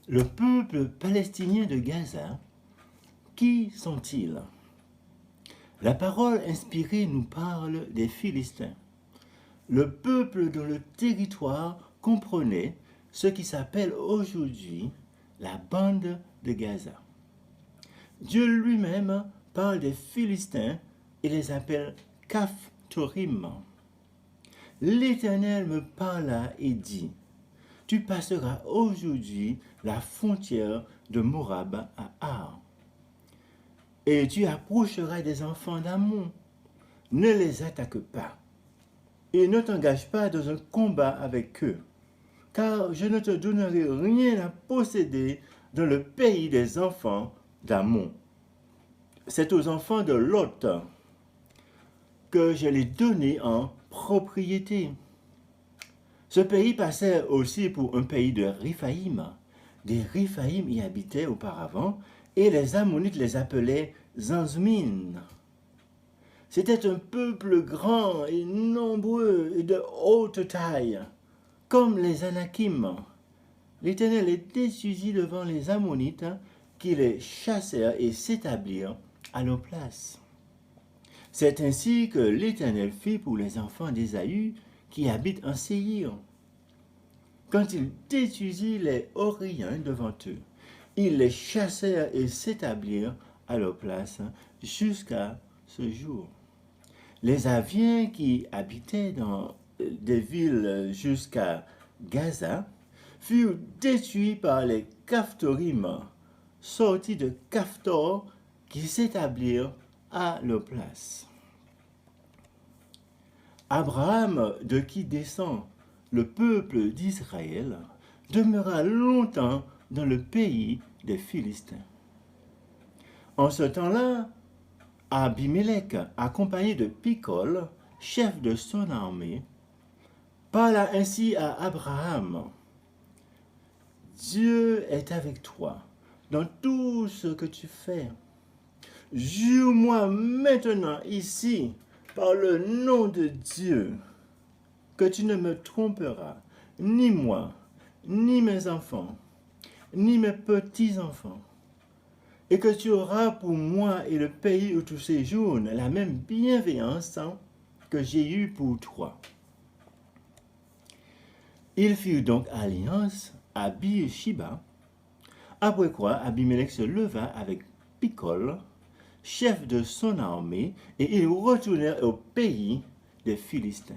Le peuple palestinien de Gaza, qui sont-ils? La parole inspirée nous parle des Philistins, le peuple dont le territoire comprenait ce qui s'appelle aujourd'hui la bande de Gaza. Dieu lui-même parle des Philistins et les appelle Caphtorim. L'Éternel me parla et dit, tu passeras aujourd'hui la frontière de Moab à Ar, et tu approcheras des enfants d'Ammon. Ne les attaque pas, et ne t'engage pas dans un combat avec eux, car je ne te donnerai rien à posséder dans le pays des enfants d'Ammon. C'est aux enfants de Lot que je l'ai donné en propriété. Ce pays passait aussi pour un pays de Riphaïm. Des Riphaïm y habitaient auparavant, et les Ammonites les appelaient Zanzmin. C'était un peuple grand et nombreux et de haute taille, comme les Anakim. L'Éternel les détruisit devant les Ammonites, qui les chassèrent et s'établirent à leur place. C'est ainsi que l'Éternel fit pour les enfants d'Ésaü qui habitent en Séhir. Quand il détruisit les Horiens devant eux, ils les chassèrent et s'établirent à leur place jusqu'à ce jour. Les Aviens qui habitaient dans des villes jusqu'à Gaza furent détruits par les Caphtorim, sortis de Caphtor, qui s'établirent à leur place. Abraham, de qui descend le peuple d'Israël, demeura longtemps dans le pays des Philistins. En ce temps-là, Abimelech, accompagné de Picol, chef de son armée, parla ainsi à Abraham. Dieu est avec toi dans tout ce que tu fais. Jure-moi maintenant ici, par le nom de Dieu, que tu ne me tromperas, ni moi, ni mes enfants, ni mes petits-enfants, et que tu auras pour moi et le pays où tu séjournes la même bienveillance que j'ai eue pour toi. Ils firent donc alliance à Beer-Shiba, après quoi Abimelech se leva avec Picol, chef de son armée, et ils retournèrent au pays des Philistins.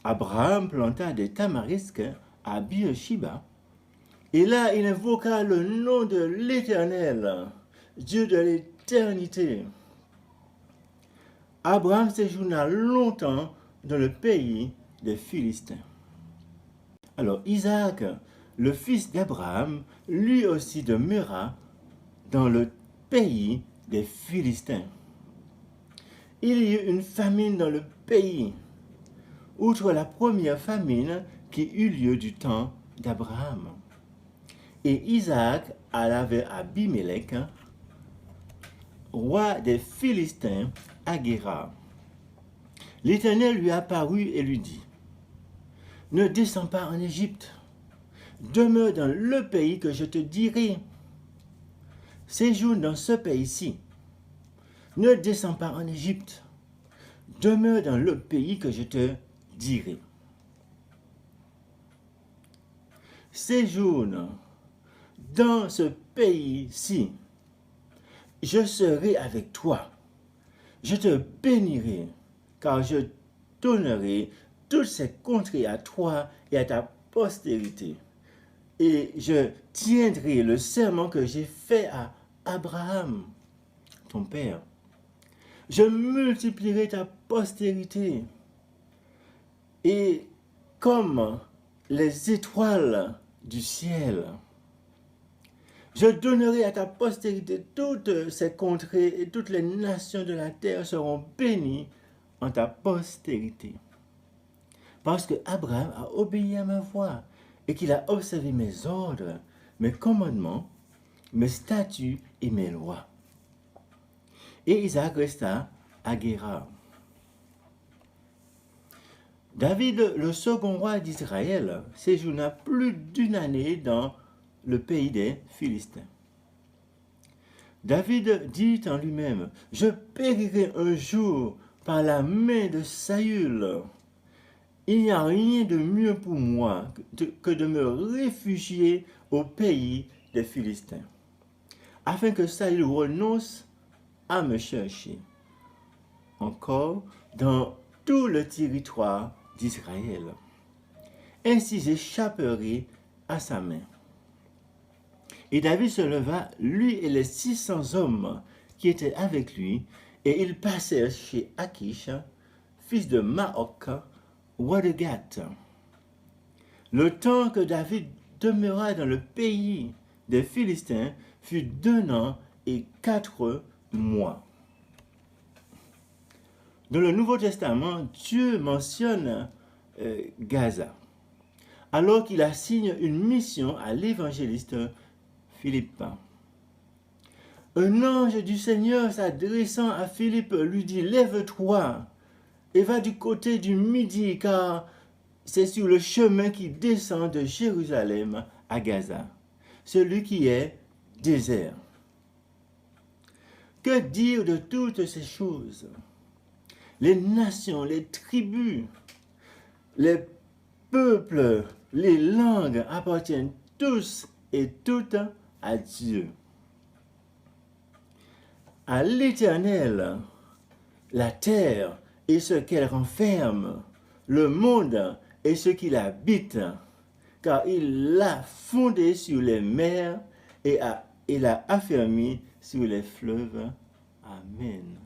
Abraham planta des tamarisques à Beer-Shiba, et là il invoqua le nom de l'Éternel, Dieu de l'éternité. Abraham séjourna longtemps dans le pays des Philistins. Alors Isaac, le fils d'Abraham, lui aussi demeura dans le pays des Philistins. Il y eut une famine dans le pays, outre la première famine qui eut lieu du temps d'Abraham. Et Isaac alla vers Abimelech, roi des Philistins, à Guérar. L'Éternel lui apparut et lui dit, « Ne descends pas en Égypte, demeure dans le pays que je te dirai. Séjourne dans ce pays-ci. Ne descends pas en Égypte, demeure dans le pays que je te dirai. Séjourne dans ce pays-ci. Je serai avec toi. Je te bénirai, car je donnerai toutes ces contrées à toi et à ta postérité. Et je tiendrai le serment que j'ai fait à Abraham, ton père. Je multiplierai ta postérité. Et comme les étoiles du ciel, je donnerai à ta postérité toutes ces contrées et toutes les nations de la terre seront bénies en ta postérité. Parce que Abraham a obéi à ma voix et qu'il a observé mes ordres, mes commandements, mes statuts et mes lois. Et Isaac resta à Guérar. David, le second roi d'Israël, séjourna plus d'une année dans le pays des Philistins. David dit en lui-même, « Je périrai un jour par la main de Saül. Il n'y a rien de mieux pour moi que de me réfugier au pays des Philistins, afin que Saül renonce à me chercher encore dans tout le territoire d'Israël. Ainsi j'échapperai à sa main. » Et David se leva, lui et les 600 hommes qui étaient avec lui, et ils passèrent chez Achish, fils de Maoc, roi de Gath. Le temps que David demeura dans le pays des Philistins fut d'1 an et 4 mois. Dans le Nouveau Testament, Dieu mentionne Gaza, alors qu'il assigne une mission à l'évangéliste Philippe. Un ange du Seigneur s'adressant à Philippe lui dit, « Lève-toi et va du côté du midi, car c'est sur le chemin qui descend de Jérusalem à Gaza, celui qui est désert. » Que dire de toutes ces choses? Les nations, les tribus, les peuples, les langues appartiennent tous et toutes à Dieu. À l'Éternel, la terre et ce qu'elle renferme, le monde et ce qu'il habite, car il l'a fondé sur les mers et l'a affermi sur les fleuves. Amen.